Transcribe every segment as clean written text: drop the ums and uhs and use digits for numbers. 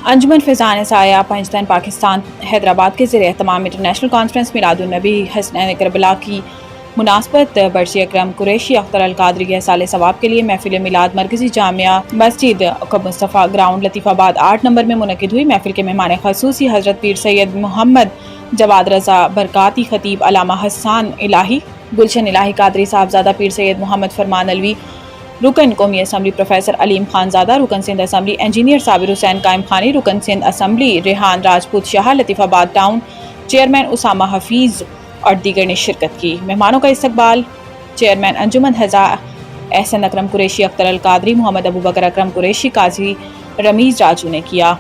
انجمن فیضان سایہ پنجتن پاکستان حیدرآباد کے زیر اہتمام انٹرنیشنل کانفرنس میلاد النبی حسنین کربلا کی مناسبت برشی اکرم قریشی اختر القادری کے سال ثواب کے لیے محفل میلاد مرکزی جامعہ مسجد عقب مصطفیٰ گراؤنڈ لطیف آباد 8 نمبر میں منعقد ہوئی۔ محفل کے مہمان خصوصی حضرت پیر سید محمد جواد رضا برکاتی، خطیب علامہ حسان الہی، گلشن الہی قادری صاحبزادہ، پیر سید محمد فرمان الوی، رکن قومی اسمبلی پروفیسر علیم خان زادہ، رکن سندھ اسمبلی انجینئر صابر حسین قائم خانی، رکن سندھ اسمبلی ریحان راجپوت شاہ، لطیف آباد ٹاؤن چیئرمین اسامہ حفیظ اور دیگر نے شرکت کی۔ مہمانوں کا استقبال چیئرمین انجمن حضا احسن اکرم قریشی اختر القادری، محمد ابوبکر اکرم قریشی، قاضی رمیز راجو نے کیا۔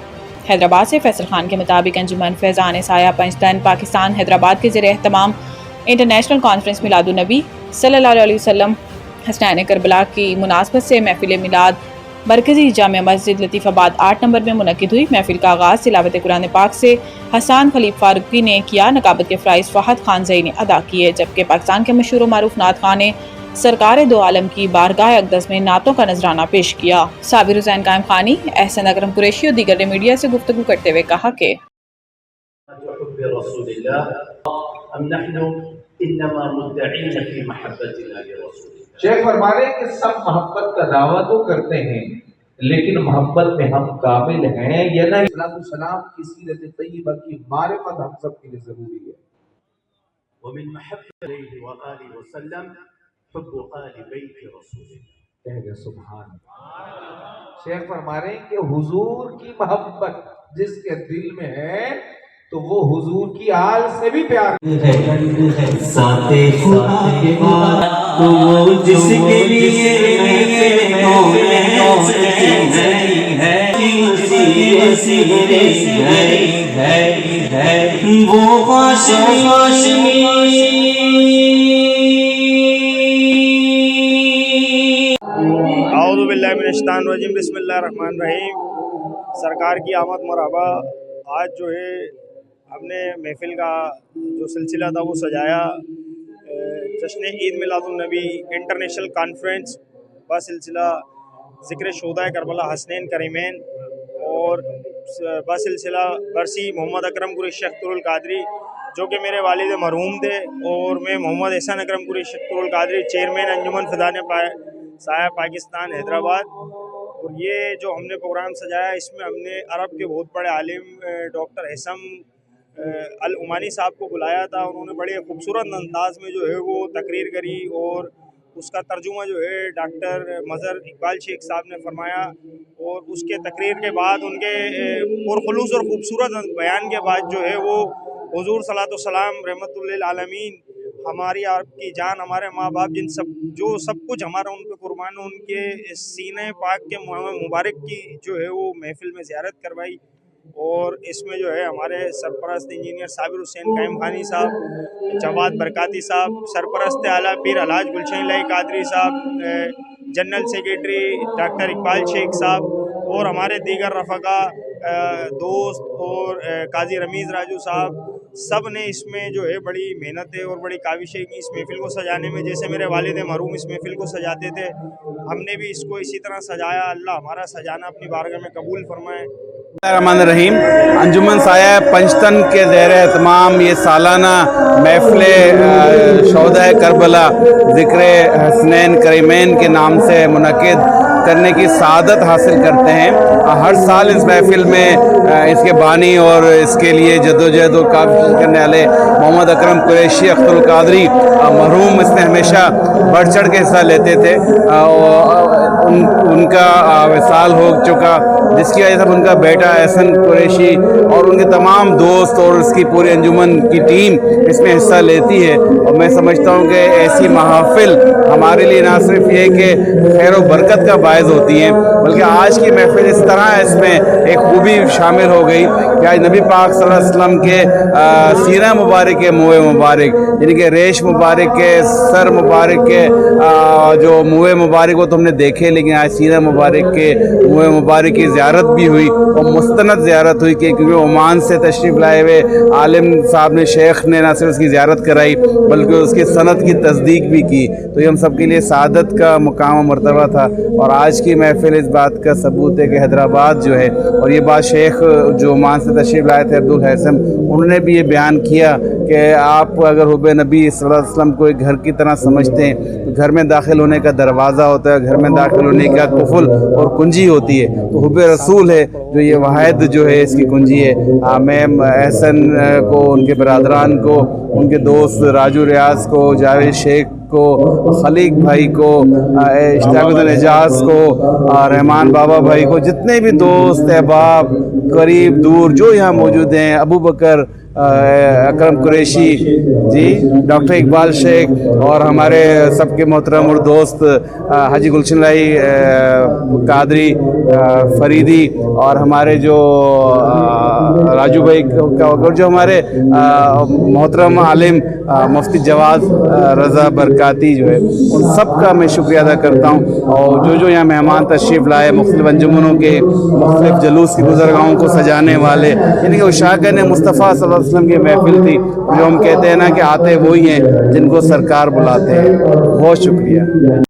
حیدرآباد سے فیصل خان کے مطابق انجمن فیضان سایہ پنجتن پاکستان حیدرآباد کے زیر اہتمام انٹرنیشنل کانفرنس میلاد النبی صلی اللہ علیہ وسلم حسنین کربلا کی مناسبت سے محفل میلاد مرکزی جامع مسجد لطیف آباد 8 نمبر میں منعقد ہوئی۔ محفل کا آغاز تلاوت قرآن پاک سے حسان خلیف فاروقی نے کیا۔ نقابت کے فرائض فہد خان زئی نے ادا کیے، جبکہ پاکستان کے مشہور و معروف نعت خواں نے سرکار دو عالم کی بارگاہ اقدس میں نعتوں کا نذرانہ پیش کیا۔ صابر حسین قائم خانی، احسن اکرم قریشی اور دیگر نے میڈیا سے گفتگو کرتے ہوئے کہا کہ شیخ فرمانے کہ سب محبت کا دعویٰ تو کرتے ہیں، لیکن محبت میں ہم کامل ہیں یا نہیں؟ السلام کی سیرت طیبہ کی معرفت ہم سب کے لیے ضروری ہے۔ ومن محبت علیہ وآلہ وسلم حب آل بیت رسول اللہ۔ سبحان اللہ۔ شیخ فرما رہے ہیں کہ حضور کی محبت جس کے دل میں ہے تو وہ حضور کی آل سے بھی پیار ہے۔ ذات خدا کے بعد تو وہ جس کے لیے اعوذ باللہ من الشیطان الرجیم، بسم اللہ الرحمن الرحیم۔ سرکار کی آمد مرحبا۔ آج جو ہے ہم نے محفل کا جو سلسلہ تھا وہ سجایا جشن عید میلاد النبی انٹرنیشنل کانفرنس بسلسلہ ذکر شہدائے کربلا حسنین کریمین اور بسلسلہ برسی محمد اکرم قریشی اختر القادری، جو کہ میرے والد مرحوم تھے، اور میں محمد احسن اکرم قریشی اختر القادری، چیئرمین انجمن فیضان سایہ پاکستان حیدرآباد۔ اور یہ جو ہم نے پروگرام سجایا اس میں ہم نے عرب کے بہت بڑے عالم ڈاکٹر حسم العمانی صاحب کو بلایا تھا۔ انہوں نے بڑے خوبصورت انداز میں جو ہے وہ تقریر کری اور اس کا ترجمہ جو ہے ڈاکٹر مظہر اقبال شیخ صاحب نے فرمایا، اور اس کے تقریر کے بعد ان کے پرخلوص اور خوبصورت بیان کے بعد جو ہے وہ حضور صلی اللہ علیہ وسلم رحمۃ للعالمین، ہماری آپ کی جان، ہمارے ماں باپ، جن سب کچھ ہمارا ان پہ قربان، ان کے سینہ پاک کے مبارک کی جو ہے وہ محفل میں زیارت کروائی۔ اور اس میں جو ہے ہمارے سرپرست انجینئر صابر حسین قائم خانی صاحب، جواد برکاتی صاحب، سرپرست اعلیٰ پیر الحاج گلشن الہی قادری صاحب، جنرل سیکریٹری ڈاکٹر اقبال شیخ صاحب، اور ہمارے دیگر رفقا، دوست اور قاضی رمیز راجو صاحب، سب نے اس میں جو ہے بڑی محنتیں اور بڑی کاوشیں کی اس محفل کو سجانے میں۔ جیسے میرے والد مرحوم اس محفل کو سجاتے تھے، ہم نے بھی اس کو اسی طرح سجایا۔ اللہ ہمارا سجانا اپنی بارگاہ میں قبول فرمائے۔ الرحمن الرحیم۔ انجمن سایہ پنجتن کے زیر اہتمام یہ سالانہ محفل شہدائے کربلا ذکر حسنین کریمین کے نام سے منعقد کرنے کی سعادت حاصل کرتے ہیں۔ ہر سال اس محفل میں اس کے بانی اور اس کے لیے جدوجہد اور کاوش کرنے والے محمد اکرم قریشی اختر القادری مرحوم اس میں ہمیشہ بڑھ چڑھ کے حصہ لیتے تھے۔ ان کا وصال ہو چکا، جس کی وجہ سے ان کا بیٹا احسن قریشی اور ان کے تمام دوست اور اس کی پوری انجمن کی ٹیم اس میں حصہ لیتی ہے۔ اور میں سمجھتا ہوں کہ ایسی محافل ہمارے لیے نہ صرف یہ کہ خیر و برکت کا باعث ہوتی ہیں، بلکہ آج کی محفل اس طرح اس میں ایک خوبی شامل ہو گئی کہ آج نبی پاک صلی اللہ علیہ وسلم کے سینہ مبارک کے منہ مبارک، یعنی کہ ریش مبارک کے، سر مبارک کے جو منہ مبارک وہ تو ہم نے دیکھے، لیکن آج سینہ مبارک کے منہ مبارک کی زیارت بھی ہوئی اور مستند زیارت ہوئی، کیونکہ عمان سے تشریف لائے ہوئے عالم صاحب نے، شیخ نے نہ صرف اس کی زیارت کرائی بلکہ اس کی سند کی تصدیق بھی کی۔ تو یہ ہم سب کے لیے سعادت کا مقام و مرتبہ تھا، اور آج کی محفل اس بات کا ثبوت ہے کہ حیدرآباد جو ہے، اور یہ بات شیخ جو عمان سے تشریف لائے تھے عبدالحسن، انہوں نے بھی یہ بیان کیا کہ آپ اگر حب نبی صلی اللہ علیہ وسلم کو ایک گھر کی طرح سمجھتے ہیں تو گھر میں داخل ہونے کا دروازہ ہوتا ہے، گھر میں داخل ہونے کا قفل اور کنجی ہوتی ہے، تو حب رسول ہے جو یہ واحد جو ہے اس کی کنجی ہے۔ میں احسن کو، ان کے برادران کو، ان کے دوست راجو ریاض کو، جاوید شیخ کو، خلیق بھائی کو، اشتیاق الدین اعجاز کو، رحمان بابا بھائی کو، جتنے بھی دوست احباب قریب دور جو یہاں موجود ہیں، ابو بکر، اکرم قریشی جی، ڈاکٹر اقبال شیخ، اور ہمارے سب کے محترم اور دوست حاجی گلشن رائی قادری فریدی، اور ہمارے جو راجو بھائی اور جو ہمارے محترم عالم مفتی جواز رضا برکاتی جو ہے، ان سب کا میں شکریہ ادا کرتا ہوں، اور جو یہاں مہمان تشریف لائے، مختلف انجمنوں کے، مختلف جلوس کی گزرگاہوں کو سجانے والے، یعنی کہ اشاقہ مصطفیٰ صلی اللہ علیہ وسلم کی محفل تھی، جو ہم کہتے ہیں نا کہ آتے وہی ہیں جن کو سرکار بلاتے ہیں۔ بہت شکریہ۔